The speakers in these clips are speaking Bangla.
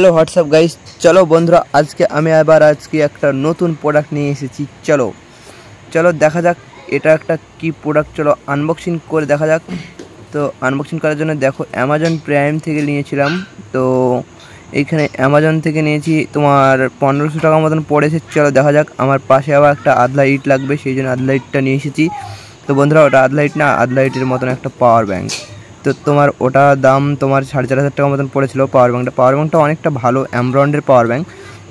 Hello what's up guys. चलो बंधुरा आज के एक नतून प्रोडक्ट नहीं एसेছি। चलो चलो देखा जाक এটা একটা কি প্রোডাক্ট। চলো আনবক্সিং করে দেখা যাক। তো আনবক্সিং করার জন্য দেখো অ্যামাজন প্রাইম থেকে নিয়েছিলাম। তো এইখানে অ্যামাজন থেকে নিয়েছি তোমার 1500 টাকা মতন পড়েছে। চলো দেখা যাক। আমার পাশে আবার একটা আদলা ইট লাগবে, সেই জন্য আদলা ইটটা নিয়ে এসেছি। তো বন্ধুরা ওটা আদলা ইট না, আদলা ইটের মতন একটা পাওয়ার ব্যাংক। তো তোমার ওটা দাম তোমার 4500 টাকা মতন পড়েছিল পাওয়ার ব্যাংকটা অনেকটা ভালো অ্যামব্রন্ডের পাওয়ার ব্যাংক।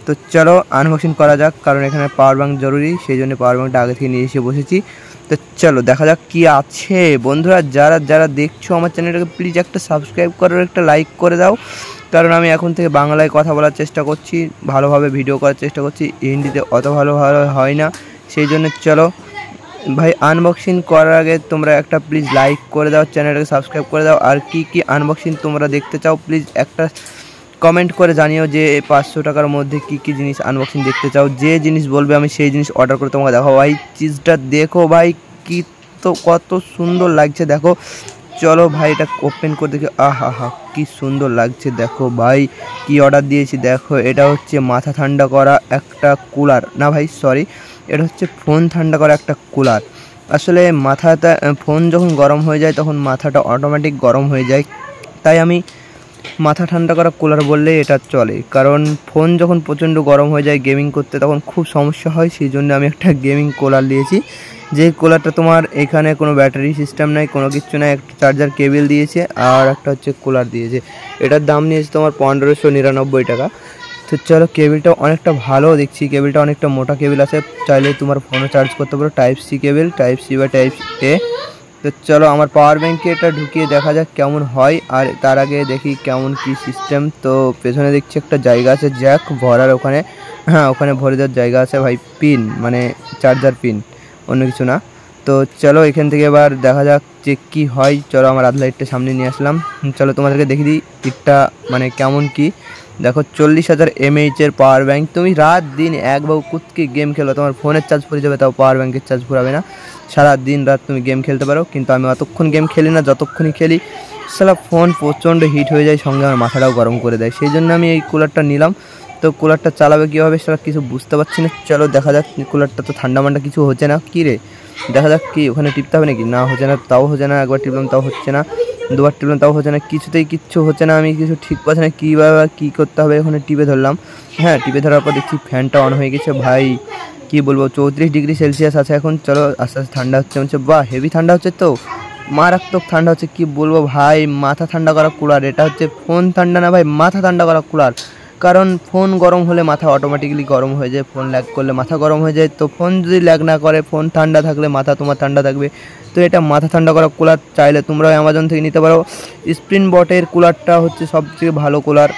তো চলো আনবক্সিং করা যাক, কারণ এখানে পাওয়ার ব্যাংক জরুরি, সেই জন্য পাওয়ার ব্যাংকটা আগে থেকে নিয়ে এসে বসেছি। তো চলো দেখা যাক কি আছে। বন্ধুরা যারা যারা দেখছো আমার চ্যানেলটাকে প্লিজ একটা সাবস্ক্রাইব করো, একটা লাইক করে দাও, কারণ আমি এখন থেকে বাংলায় কথা বলার চেষ্টা করছি, ভালোভাবে ভিডিও করার চেষ্টা করছি। হিন্দিতে অত ভালো হয় না, সেই জন্য চলো ভাই আনবক্সিং করার আগে তোমরা একটা প্লিজ লাইক করে দাও, চ্যানেলটাকে সাবস্ক্রাইব করে দাও। আর কি আনবক্সিং তোমরা দেখতে চাও প্লিজ একটা কমেন্ট করে জানিও যে 500 টাকার মধ্যে কি জিনিস আনবক্সিং দেখতে চাও। যে জিনিস বলবে আমি সেই জিনিস অর্ডার করে তোমাকে দেখো। ভাই চিজটা দেখো ভাই, কি তো কত সুন্দর লাগছে দেখো। চলো ভাই এটা ওপেন করে দেখি। আহা কি সুন্দর লাগছে দেখো ভাই। কি অর্ডার দিয়েছি দেখো। এটা হচ্ছে মাথা ঠান্ডা করা একটা কুলার, না ভাই সরি, এটা হচ্ছে ফোন ঠান্ডা করা একটা কুলার। আসলে মাথাটা ফোন যখন গরম হয়ে যায় তখন মাথাটা অটোমেটিক গরম হয়ে যায়, তাই আমি মাথা ঠান্ডা করা কুলার বললেই এটা চলে। কারণ ফোন যখন প্রচণ্ড গরম হয়ে যায় গেমিং করতে তখন খুব সমস্যা হয়, সেই জন্য আমি একটা গেমিং কুলার নিয়েছি। যে কুলারটা তোমার এখানে কোনো ব্যাটারি সিস্টেম নাই, কোনো কিছু নাই, একটা চার্জার কেবল দিয়েছে আর একটা হচ্ছে কুলার দিয়েছে। এটার দাম নিয়েছে তোমার 1599 টাকা। তো চলো কেবলটা অনেকটা ভালো দেখছি, কেবলটা অনেকটা মোটা কেবল আছে, চাইলে তোমার ফোনে চার্জ করতে পারো। Type C cable, type C বা টাইপ এ। তো চলো আমার পাওয়ার ব্যাংকে এটা ঢুকিয়ে দেখা যাক কেমন হয়। আর তার আগে দেখি কেমন কি সিস্টেম। তো পেছনে দেখছি একটা জায়গা আছে জ্যাক ভরার, ওখানে হ্যাঁ ওখানে ভরে দেওয়ার জায়গা আছে ভাই। পিন মানে চার্জার পিন, অন্য কিছু না। তো চলো এখান থেকে এবার দেখা যাক যে কী হয়। চলো আমার আধ লাইটটা সামনে নিয়ে আসলাম। চলো তোমাদেরকে দেখি দিই ইটটা মানে কেমন কি। দেখো 40,000 mAh পাওয়ার ব্যাংক। তুমি রাত দিন একবার কুতকি গেম খেলো, তোমার ফোনের চার্জ ফুরিয়ে যাবে, তাও পাওয়ার ব্যাংকের চার্জ ফুরাবে না। সারা দিন রাত তুমি গেম খেলতে পারো, কিন্তু আমি অতক্ষণ গেম খেলি না, যতক্ষণই খেলি সারা ফোন প্রচণ্ড হিট হয়ে যায়, সঙ্গে আমার মাথাটাও গরম করে দেয়, সেই জন্য আমি এই কুলারটা নিলাম। তো কুলারটা চালাবে কীভাবে সেটা কিছু বুঝতে পারছি না। চলো দেখা যাক। কুলারটা তো ঠান্ডা মান্ডা কিছু হচ্ছে না, কী রে দেখা যাক কি ওখানে টিপতে হবে নাকি। না হচ্ছে না, তাও হচ্ছে না। একবার টিপলাম তাও হচ্ছে না, দুবার টিপলাম তাও হচ্ছে না, কিছুতেই কিচ্ছু হচ্ছে না। আমি কিছু ঠিক পাচ্ছি না কীভাবে কী করতে হবে। ওখানে টিপে ধরলাম, হ্যাঁ টিপে ধরার পর দেখছি ফ্যানটা অন হয়ে গেছে। ভাই কি বলবো, 34 ডিগ্রি সেলসিয়াস আছে এখন। চলো আস্তে আস্তে ঠান্ডা হচ্ছে বাহ হেভি ঠান্ডা হচ্ছে, তো মারাত্মক ঠান্ডা হচ্ছে। কি বলবো ভাই, মাথা ঠান্ডা করা কুলার। এটা হচ্ছে ফোন ঠান্ডা না ভাই, মাথা ঠান্ডা করা কুলার। কারণ ফোন গরম হলে মাথা অটোমেটিক্যালি গরম হয়ে যায়, ফোন ল্যাগ করলে মাথা গরম হয়ে যায়। তো ফোন যদি ল্যাগ না করে, ফোন ঠান্ডা থাকলে মাথা তোমার ঠান্ডা থাকবে। তো এটা মাথা ঠান্ডা করা কুলার, চাইলে তোমরাও অ্যামাজন থেকে নিতে পারো। স্প্রিন বটের কুলারটা হচ্ছে সবচেয়ে ভালো কুলার,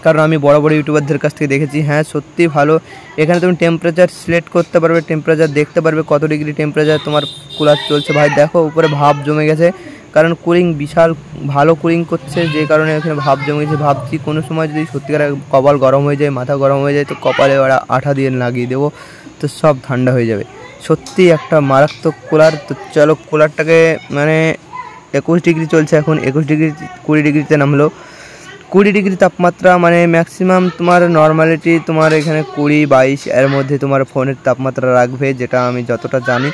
কারণ আমি বড় বড় ইউটিউবারদের কাছ থেকে দেখেছি। হ্যাঁ সত্যি ভালো। এখানে তুমি টেম্পারেচার সিলেক্ট করতে পারবে, টেম্পারেচার দেখতে পারবে কত ডিগ্রি টেম্পারেচার তোমার কুলার চলছে। ভাই দেখো উপরে ভাপ জমে গেছে, কারণ কুলিং বিশাল ভালো কুলিং করছে, যে কারণে এখানে ভাপ জমে গেছে। ভাবছি কোনো সময় যদি সত্যিকার কপাল গরম হয়ে যায়, মাথা গরম হয়ে যায়, তো কপালে ওরা আঠা দিয়ে লাগিয়ে দেবো, তো সব ঠান্ডা হয়ে যাবে। সত্যি একটা মারাত্মক কুলার। তো চলো কুলারটাকে মানে 21 ডিগ্রি চলছে এখন, 21 ডিগ্রি 20 ডিগ্রিতে নামলো। 20 ডিগ্রি তাপমাত্রা মানে ম্যাক্সিমাম তোমার নর্মালিটি তোমার এখানে 20-22 এর মধ্যে তোমার ফোনের তাপমাত্রা রাখবে, যেটা আমি যতটা জানি।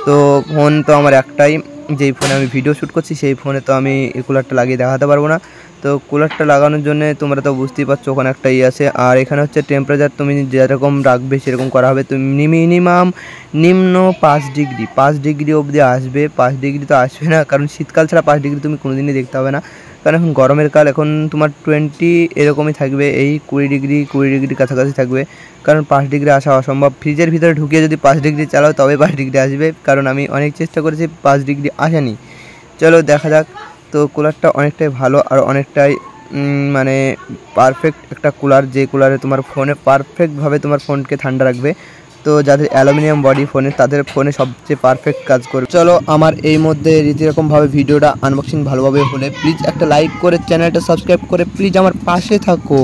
তো ফোন তো আমার একটাই, যেই ফোনে আমি ভিডিও শ্যুট করছি সেই ফোনে তো আমি এই কুলারটা লাগিয়ে দেখাতে পারবো না। তো কুলারটা লাগানোর জন্য তোমরা তো বুঝতেই পারছো ওখানে একটা আছে। আর এখানে হচ্ছে টেম্পারেচার তুমি যেরকম রাখবে সেরকম করা হবে। তুমি মিনিমাম নিম্ন 5 ডিগ্রি অবধি আসবে। 5 ডিগ্রি তো আসবে না, কারণ শীতকাল ছাড়া 5 ডিগ্রি তুমি কোনোদিনই দেখতে হবে না। কারণ এখন গরমের কাল, এখন তোমার 20 এরকমই থাকবে, এই 20 ডিগ্রি কাছাকাছি থাকবে। কারণ 5 ডিগ্রি আসা অসম্ভব। ফ্রিজের ভিতরে ঢুকিয়ে যদি 5 ডিগ্রি চালাও তবে 5 ডিগ্রি আসবে, কারণ আমি অনেক চেষ্টা করেছি 5 ডিগ্রি আসেনি। চলো দেখা যাক। তো কুলারটা অনেকটাই ভালো আর অনেকটাই মানে পারফেক্ট একটা কুলার, যে কুলারে তোমার ফোনে পারফেক্টভাবে তোমার ফোনকে ঠান্ডা রাখবে। তো যাদের অ্যালুমিনিয়াম বডি ফোনে তাদের ফোনে সবচেয়ে পারফেক্ট কাজ করবে। চলো আমার এই মধ্যে রীতিরকমভাবে ভিডিওটা আনবক্সিং ভালোভাবে হলে প্লিজ একটা লাইক করে চ্যানেলটা সাবস্ক্রাইব করে প্লিজ আমার পাশে থাকো।